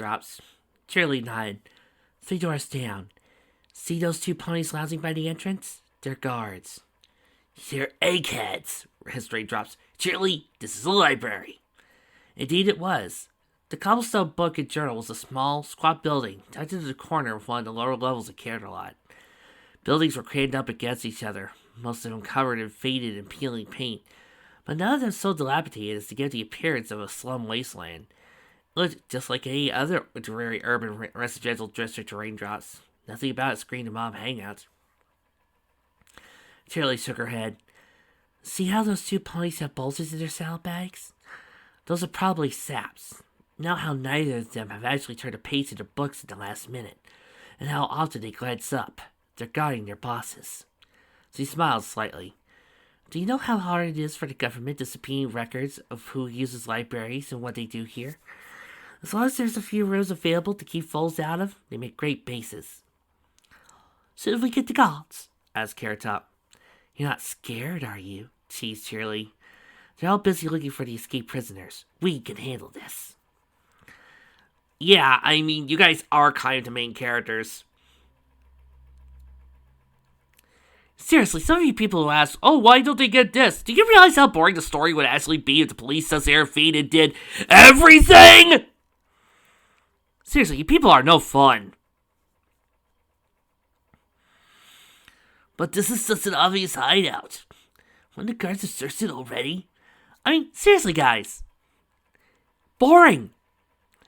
Drops. Cheerily nodded. 3 doors down. See those 2 ponies lounging by the entrance? They're guards. They're eggheads, hissed Raindrops. Cheerily, this is a library. Indeed it was. The cobblestone book and journal was a small, squat building tucked into the corner of one of the lower levels of Canterlot. Buildings were crammed up against each other, most of them covered in faded and peeling paint, but none of them so dilapidated as to give the appearance of a slum wasteland. It looked just like any other dreary urban residential district to Raindrops. Nothing about it screamed of mob hangouts. Shirley shook her head. See how those 2 ponies have bulges in their saddle bags? Those are probably saps. Now how neither of them have actually turned a page in their books at the last minute, and how often they glance up. They're guarding their bosses. She smiled slightly. Do you know how hard it is for the government to subpoena records of who uses libraries and what they do here? As long as there's a few rooms available to keep fools out of, they make great bases. Should we get the guards? Asked Carrot Top. You're not scared, are you? Teased Shirley. They're all busy looking for the escaped prisoners. We can handle this. Yeah, I mean, you guys are kind of the main characters. Seriously, some of you people who ask, oh, why don't they get this? Do you realize how boring the story would actually be if the police says Seraphine did everything? Seriously, you people are no fun. But this is such an obvious hideout. When the guards have searched it already? I mean, seriously, guys. Boring.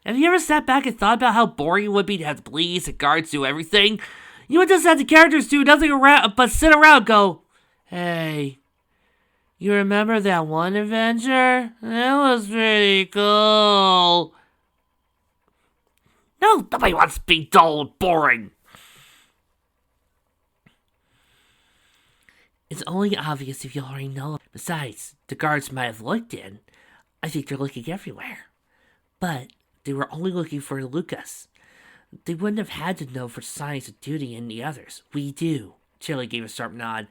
Have you ever sat back and thought about how boring it would be to have the police and guards do everything? You would just have the characters do nothing around but sit around and go, hey, you remember that one adventure? That was pretty cool. No, nobody wants to be dull and boring. It's only obvious if you already know. Besides, the guards might have looked in. I think they're looking everywhere. But they were only looking for Lucas. They wouldn't have had to know for Science of Duty and the others. We do. Chili gave a sharp nod.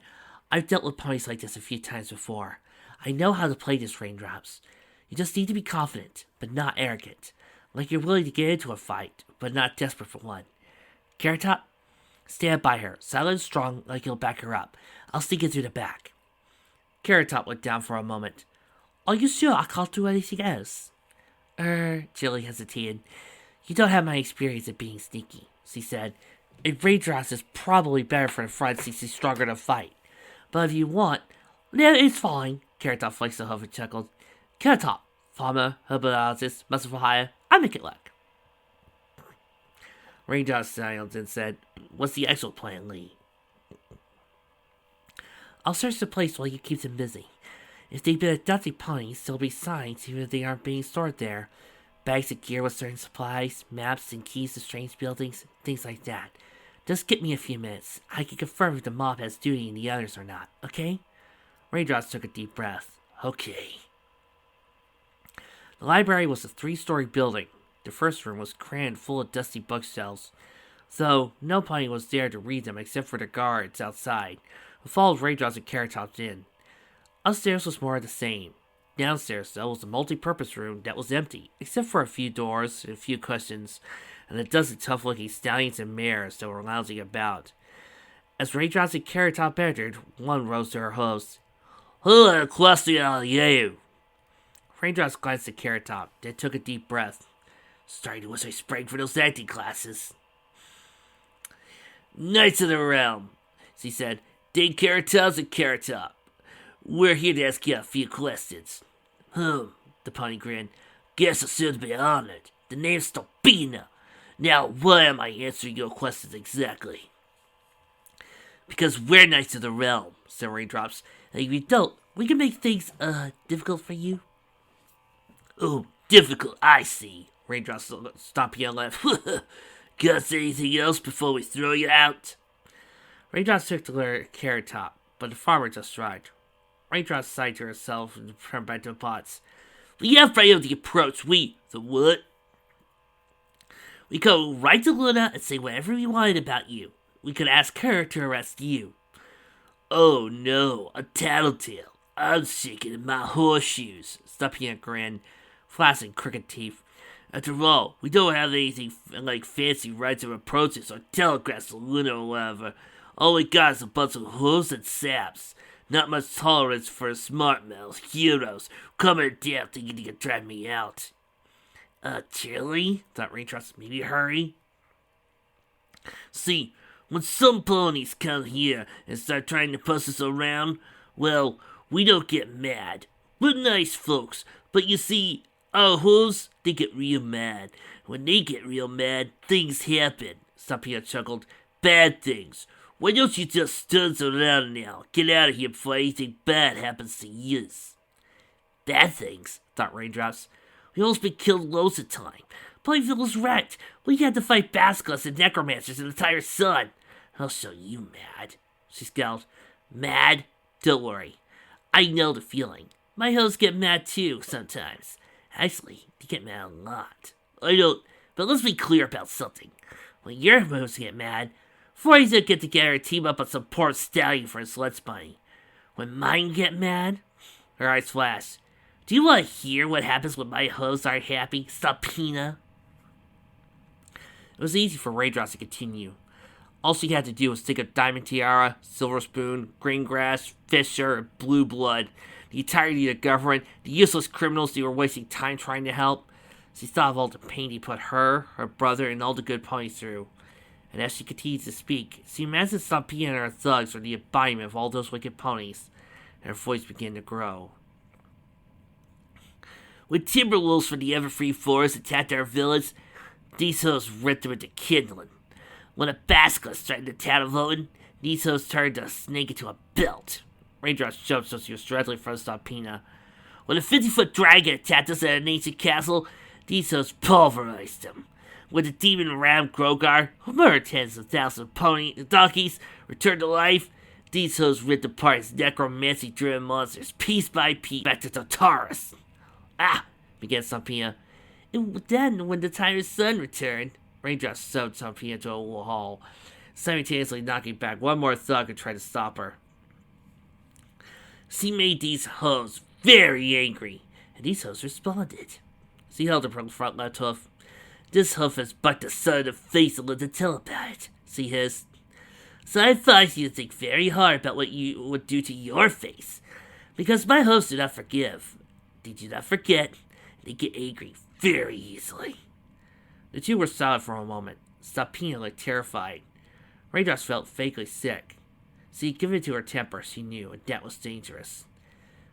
I've dealt with ponies like this a few times before. I know how to play this, Raindrops. You just need to be confident, but not arrogant. Like you're willing to get into a fight, but not desperate for one. Carrot Top, stand by her, silent and strong, like you'll back her up. I'll sneak in through the back. Carrot Top looked down for a moment. Are you sure I can't do anything else? Chili hesitated. You don't have my experience at being sneaky, she said. And Raindrops is probably better for the front since he's stronger to fight. But if you want... No, it's fine. Carrot Top flexed a hoof and chuckled. Carrot Top, farmer, herbologist, muscle for hire. I make it luck. Raindrops smiled and said, what's the actual plan, Lee? I'll search the place while you keep them busy. If they've been abducting ponies, there'll be signs even if they aren't being stored there. Bags of gear with certain supplies, maps and keys to strange buildings, things like that. Just give me a few minutes. I can confirm if the mob has duty and the others or not, okay? Raindrops took a deep breath. Okay. The library was a 3-story building. The first room was crammed full of dusty bookshelves, though no pony was there to read them except for the guards outside, who followed Raindrops and Carrot Top in. Upstairs was more of the same. Downstairs, though, was a multi-purpose room that was empty, except for a few doors and a few cushions, and a dozen tough-looking stallions and mares that were lounging about. As Raindrops and Carrot Top entered, one rose to her host. Who are question on you? Raindrops glanced at Carrot Top, then took a deep breath. Starting to wish I sprang for those acting classes. Knights of the Realm, she said. Ding Carrot Tops and Carrot Top. We're here to ask you a few questions. The pony grinned. Guess I should be honored. The name's Stopina. Now, why am I answering your questions exactly? Because we're Knights of the Realm, said Raindrops. And if you don't, we can make things, difficult for you. Oh, difficult, I see. Raindrops stomped and laughed. Got anything else before we throw you out? Raindrops took the Carrot Top, but the farmer just shrugged. Raindrops sighed to herself and turned back to the pots. We have right of the approach. The what? We go right to Luna and say whatever we wanted about you. We could ask her to arrest you. Oh no, a tattletale. I'm shaking in my horseshoes. Stumpy grinned, flashing crooked teeth. After all, we don't have anything like fancy rights of approaches or telegraphs to Luna or whatever. All we got is a bunch of hooves and saps. Not much tolerance for smart mouths, heroes, coming down thinking you can drive me out. Chili? Thought Raindrops. Maybe hurry? See, when some ponies come here and start trying to push us around, well, we don't get mad. We're nice folks, but you see, our hooves, they get real mad. When they get real mad, things happen. Sapia chuckled. Bad things. Why don't you just studs around now? Get out of here before anything bad happens to yous. Bad things, thought Raindrops. We almost been killed loads of time. Ponyville was wrecked. We had to fight basilisks and necromancers and the entire sun. I'll show you mad. She scowled. Mad? Don't worry. I know the feeling. My hoes get mad too, sometimes. Actually, they get mad a lot. I don't, but let's be clear about something. When your hoes get mad, Ponies don't get together and team up on some poor stallion for a sled bunny. When mine get mad, her eyes flash. Do you want to hear what happens when my hoes aren't happy, Sapina? It was easy for Raindrops to continue. All she had to do was think of Diamond Tiara, Silver Spoon, Green Grass, Fisher, and Blue Blood, the entirety of the government, the useless criminals they were wasting time trying to help. She thought of all the pain he put her brother, and all the good ponies through. And as she continued to speak, she imagined Stampede and her thugs were the embodiment of all those wicked ponies, and her voice began to grow. When timber wolves from the Everfree Forest attacked our village, these hoes ripped them into kindling. When a basilisk threatened the town of Owen, these hoes turned a snake into a belt. Raindrops jumped so she was directly in front of Stampina. When a 50-foot dragon attacked us at an ancient castle, these hoes pulverized them. When the demon ram Grogar, who murdered tens of thousands of donkeys, returned to life, these hoes ripped apart his necromancy-driven monsters piece by piece back to Tartarus. Ah, began Stampina. And then, when the tired sun returned, Raindrops shoved Stampina into a wall, simultaneously knocking back one more thug and tried to stop her. She made these hoes very angry, and these hoes responded. She held up her front left hoof. This hoof has bucked the sun in the face and lived to tell about it, she hissed. So I advise you to think very hard about what you would do to your face, because my hoofs do not forgive. They do not forget, and they get angry very easily. The two were silent for a moment. Stampina looked terrified. Raindrops felt vaguely sick. She had given to her temper, she knew, and that was dangerous.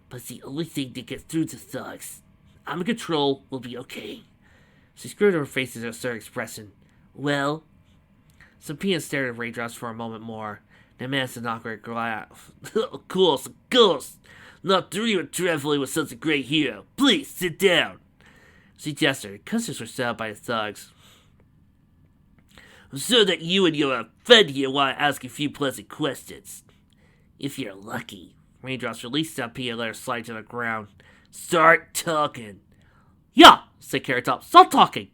But it's the only thing to get through to thugs. I'm in control, we'll be okay. She screwed her face into a certain expression. Well? Stampina stared at Raindrops for a moment more, then managed to knock her a laugh. Of course, a ghost! Not dreaming traveling with such a great hero. Please, sit down. She gestured. Cussers were set up by the thugs. I'm sure that you and your friend here want to ask a few pleasant questions. If you're lucky. Raindrops released Stampede and let her slide to the ground. Start talking. Yeah, said Carrot Top. Stop talking.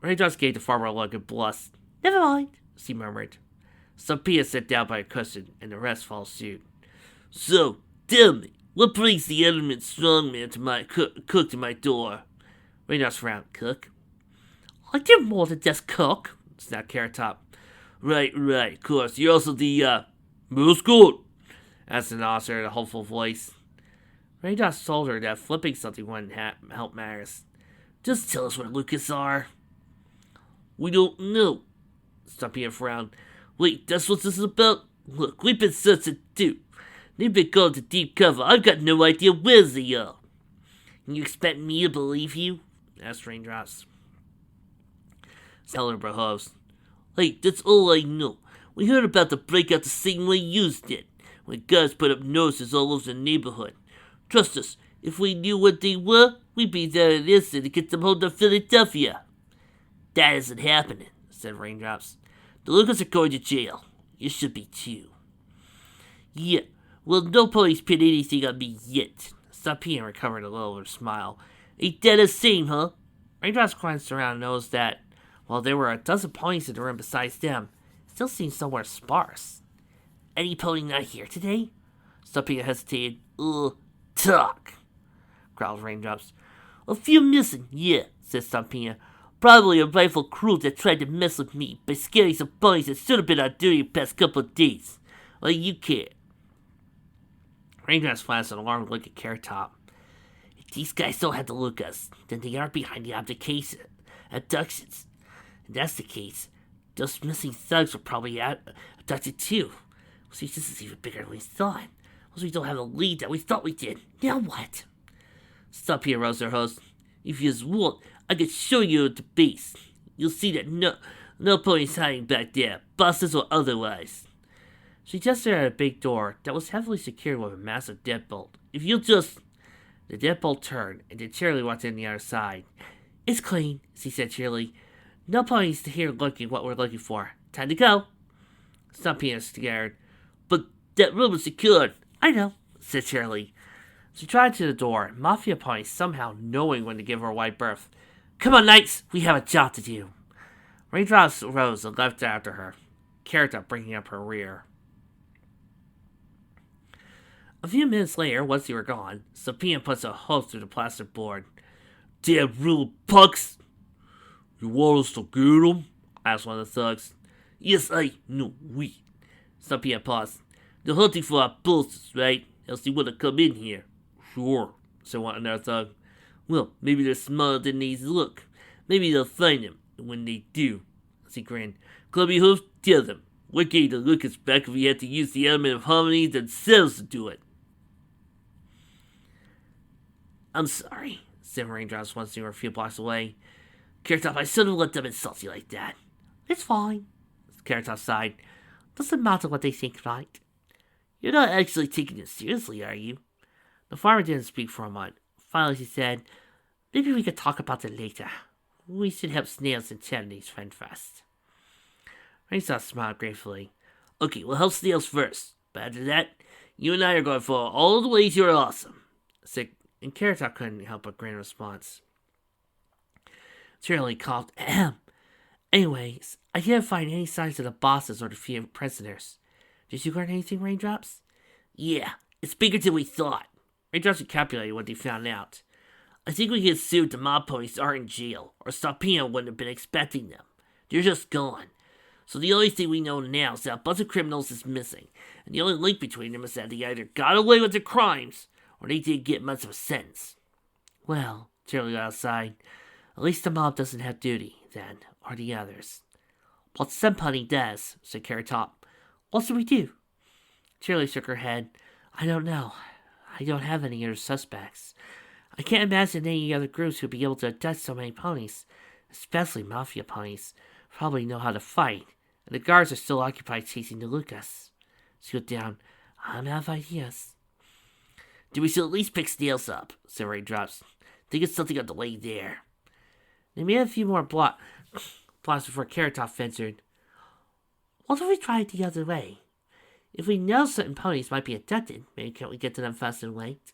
Raindrops gave the farmer a look and blushed. Never mind, she murmured. Stampede sat down by a cushion, and the rest followed suit. So, tell me, what brings the element strongman to my cook to my door? Raindrops frowned. Cook? I do more than just cook, snapped Carrot Top. Right, of course. You're also the, mascot, asked an officer in a hopeful voice. Raindrops told her that flipping something wouldn't help matters. Just tell us where Lucas are. We don't know, Stampede frowned. Wait, that's what this is about? Look, we've been searching too. They've been going to deep cover. I've got no idea where they are. And you expect me to believe you? Asked Raindrops. Tell her behoves. Hey, that's all I know. We heard about the breakout the same way you did, when guys put up noses all over the neighborhood. Trust us, if we knew what they were, we'd be there in an instant to get them home to Philadelphia. That isn't happening, said Raindrops. The Lucas are going to jail. You should be too. Yeah, well, no police pinned anything on me yet. Stampede recovered a little of her smile. Ain't that the same, huh? Raindrops glanced around and noticed that, while there were a dozen ponies in the room besides them, it still seemed somewhere sparse. Any pony not here today? Stampede hesitated. Talk, growled Raindrops. A few missing, yeah. said Stampina. Probably a rifle crew that tried to mess with me by scaring some ponies that should have been on duty the past couple of days. Like you can't. Raindrops flashed an alarmed look at Carrot Top. If these guys don't have to look us, then they are behind the abductions. If that's the case, those missing thugs were probably abducted too. See, this is even bigger than we thought. Once we don't have the lead that we thought we did. Now what? Stop here, Roser host. If you want, I can show you the base. You'll see that no ponies hiding back there, bosses or otherwise. She gestured at a big door that was heavily secured with a massive deadbolt. If you'll just... The deadbolt turned, and then Cheerily walked in the other side. It's clean, she said cheerily. No ponies here looking what we're looking for. Time to go. Stampina scared. But that room is secured. I know, said Cheerily. She tried to the door, Mafia Pony somehow knowing when to give her a wide berth. Come on, knights, we have a job to do. Raindrops rose and left after her, Carrot bringing up her rear. A few minutes later, once they were gone, Stampina puts a hose through the plastic board. Damn rude punks! You want us to get them? Asked one of the thugs. Yes, no, we. Stampina paused. They're hunting for our bosses, right? Else they wouldn't come in here. Sure, said another thug. Well, maybe they're smarter than they look. Maybe they'll find them, and when they do, he grinned. Clubby Hoof, tell them. We're getting to look us back if we had to use the element of harmony themselves to do it. I'm sorry, said Raindrops once they were a few blocks away. Carrot Top, I shouldn't have let them insult you like that. It's fine, Carrot Top sighed. Doesn't matter what they think, right? You're not actually taking it seriously, are you? The farmer didn't speak for a moment. Finally, he said, maybe we could talk about it later. We should help Snails and Charity's friend first. Raindrops smiled gratefully. Okay, we'll help Snails first. But after that, you and I are going for all the ways you're awesome. And Carrot Top couldn't help but grin in response. Cheerily coughed. Ahem. Anyways, I didn't find any signs of the bosses or the few prisoners. Did you learn anything, Raindrops? Yeah, it's bigger than we thought. Raindrops calculated what they found out. I think we can assume the mob ponies are in jail, or Stampina wouldn't have been expecting them. They're just gone. So the only thing we know now is that a bunch of criminals is missing, and the only link between them is that they either got away with their crimes, or they didn't get much of a sentence. Well, Cheerily got outside. At least the mob doesn't have duty, then, or the others. Well, some pony does, said Carrot Top. What should we do? Cheerily shook her head. I don't know. I don't have any other suspects. I can't imagine any other groups who'd be able to abduct so many ponies, especially Mafia ponies. Probably know how to fight, and the guards are still occupied chasing the Lucas. She looked down. I'm out of ideas. Then we should at least pick Snails up, said Raindrops. Think it's something on the way there. They made a few more blocks before Carrot Top ventured. What if we try it the other way? If we know certain ponies might be abducted, maybe can't we get to them fast and late?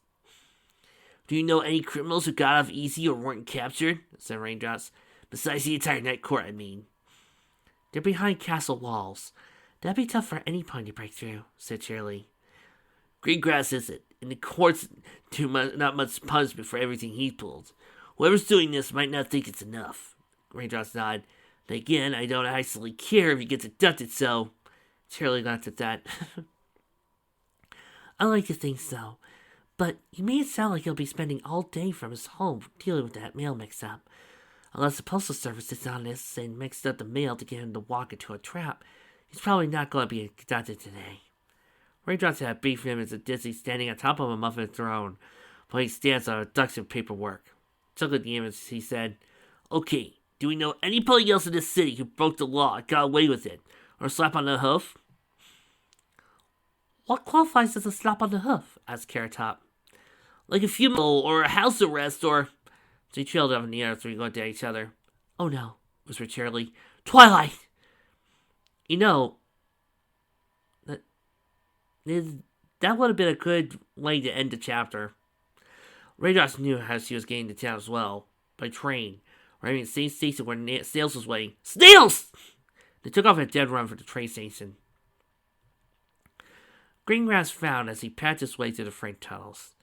Do you know any criminals who got off easy or weren't captured? Said Raindrops. Besides the entire night court, I mean. They're behind castle walls. That'd be tough for any pony to break through, said Cheerily. Green grass isn't, and the court's not much punishment for everything he pulled. Whoever's doing this might not think it's enough. Raindrops nodded. And again, I don't actually care if he gets abducted, so... Cheerily laughed at that. I like to think so. But you made it sound like he'll be spending all day from his home dealing with that mail mix-up. Unless the postal service is honest and mixed up the mail to get him to walk into a trap, he's probably not going to be abducted today. Raindrops had a brief image of Disney standing on top of a muffin throne, while he stands on abduction paperwork. Chuckling at the image, he said, Okay, do we know anybody else in this city who broke the law and got away with it? Or a slap on the hoof? What qualifies as a slap on the hoof? Asked Carrot Top. Like a funeral or a house arrest or... They trailed off in the air as we looked at each other. Oh no, whispered Cheerily. Twilight! You know, that would have been a good way to end the chapter. Raindrops knew how she was getting to town as well. By train. Arriving at the same station where Snails was waiting. Snails! They took off at a dead run for the train station. Greengrass frowned as he patched his way through the freight tunnels.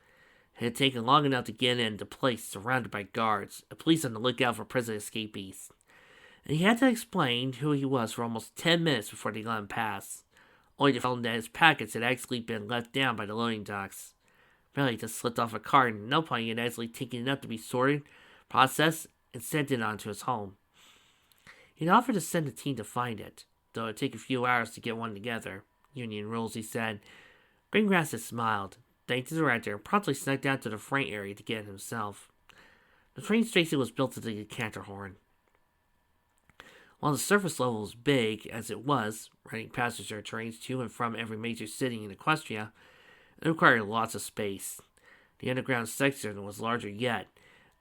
It had taken long enough to get into place, surrounded by guards, and police on the lookout for prison escapees. And he had to explain who he was for almost 10 minutes before they let him pass, only to find that his packets had actually been left down by the loading docks. Apparently, he just slipped off a cart, and at no point he had actually taken enough to be sorted, processed, and sent it on to his home. He'd offered to send a team to find it, though it'd take a few hours to get one together. Union rules, he said. Greengrass had smiled, thanked the director, and promptly snuck down to the freight area to get it himself. The train station was built to the Canterhorn. While the surface level was big, as it was, running passenger trains to and from every major city in Equestria, it required lots of space. The underground section was larger yet,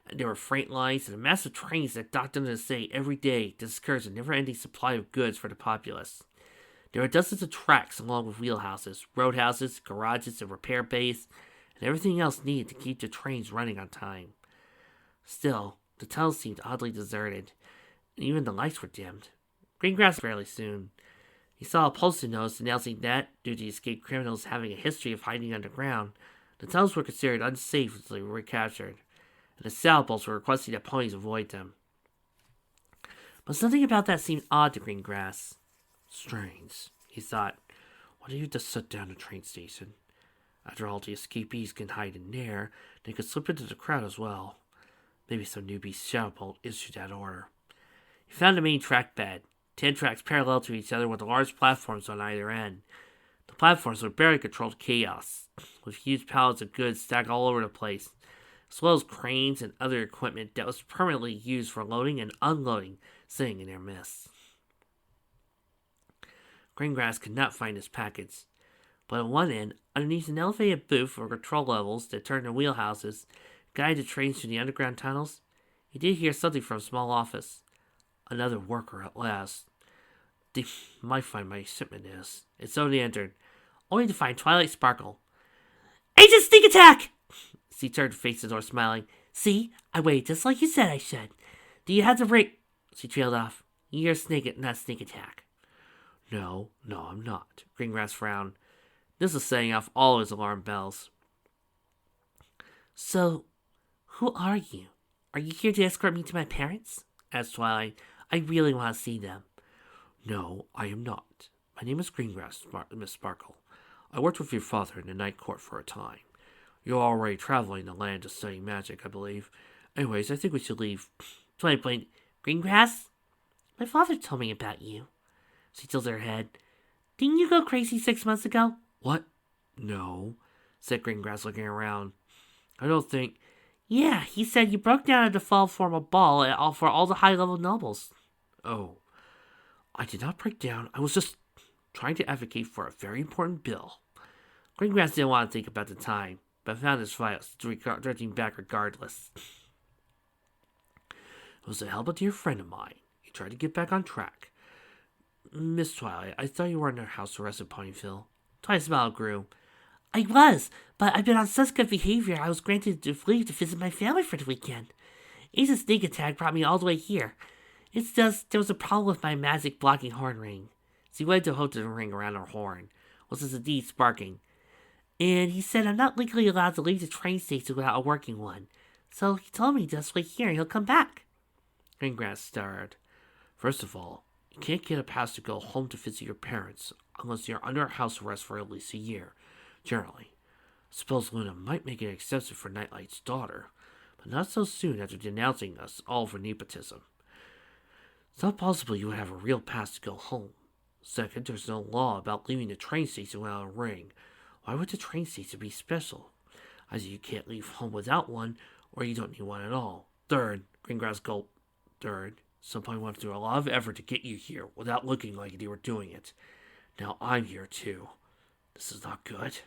and there were freight lines and massive trains that docked into the city every day to discourage a never-ending supply of goods for the populace. There were dozens of tracks along with wheelhouses, roadhouses, garages, and repair bays, and everything else needed to keep the trains running on time. Still, the tunnel seemed oddly deserted, and even the lights were dimmed. Greengrass fairly soon. He saw a posted notice announcing that, due to escaped criminals having a history of hiding underground, the tunnels were considered unsafe until they were recaptured, and the sailboats were requesting that ponies avoid them. But something about that seemed odd to Greengrass. Strange, he thought. Why don't you just sit down at the train station? After all, the escapees can hide in there, they could slip into the crowd as well. Maybe some newbie sailboat issued that order. He found the main track bed, 10 tracks parallel to each other with large platforms on either end. The platforms were barely controlled chaos, with huge pallets of goods stacked all over the place, as well as cranes and other equipment that was permanently used for loading and unloading sitting in their midst. Greengrass could not find his packets, but at one end, underneath an elevated booth for control levels that turned to wheelhouses, guided the trains through the underground tunnels, he did hear something from a small office. Another worker at last. They might find my shipment is. And so they entered, only to find Twilight Sparkle. Agent Sneak Attack! She turned to face the door, smiling. See, I waited just like you said I should. Do you have the ring? She trailed off. You're not Sneak Attack. No, I'm not. Greengrass frowned. This is setting off all his alarm bells. So, who are you? Are you here to escort me to my parents? Asked Twilight. I really want to see them. No, I am not. My name is Greengrass, Miss Sparkle. I worked with your father in the Night Court for a time. You're already traveling the land to study magic, I believe. Anyways, I think we should leave. Twilight blinked. Greengrass? My father told me about you. She tilted her head. Didn't you go crazy 6 months ago? What? No, said Greengrass, looking around. I don't think... Yeah, he said you broke down at the fall formal ball for all the high-level nobles. Oh, I did not break down. I was just trying to advocate for a very important bill. Greengrass didn't want to think about the time, but found his files, drifting back regardless. It was to help a dear friend of mine. He tried to get back on track. Miss Twilight, I thought you were under house arrest at Ponyville. Twilight's smile grew. I was, but I've been on such good behavior I was granted leave to visit my family for the weekend. Agent Sneak Attack brought me all the way here. It's just, there was a problem with my magic blocking horn ring. She waved to hold the ring around her horn, which was indeed sparking. And he said I'm not legally allowed to leave the train station without a working one. So he told me just wait here and he'll come back. Greengrass stared. First of all, you can't get a pass to go home to visit your parents unless you're under house arrest for at least a year. Generally. I suppose Luna might make an exception for Nightlight's daughter, but not so soon after denouncing us all for nepotism. It's not possible you would have a real pass to go home. Second, there's no law about leaving the train station without a ring. Why would the train station be special? Either you can't leave home without one, or you don't need one at all. Third, Greengrass gulped. Third, somebody went through a lot of effort to get you here without looking like they were doing it. Now I'm here too. This is not good.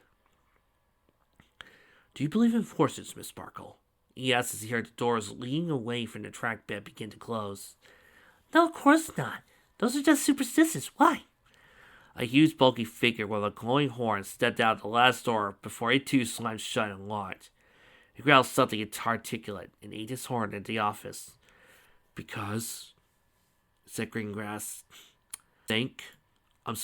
Do you believe in forces, Miss Sparkle? He asked as he heard the doors leading away from the track bed begin to close. No, of course not. Those are just superstitions. Why? A huge bulky figure with a glowing horn stepped out the last door before it too slammed shut and locked. He growled something inarticulate and ate his horn at the office. Because, said Greengrass, I'm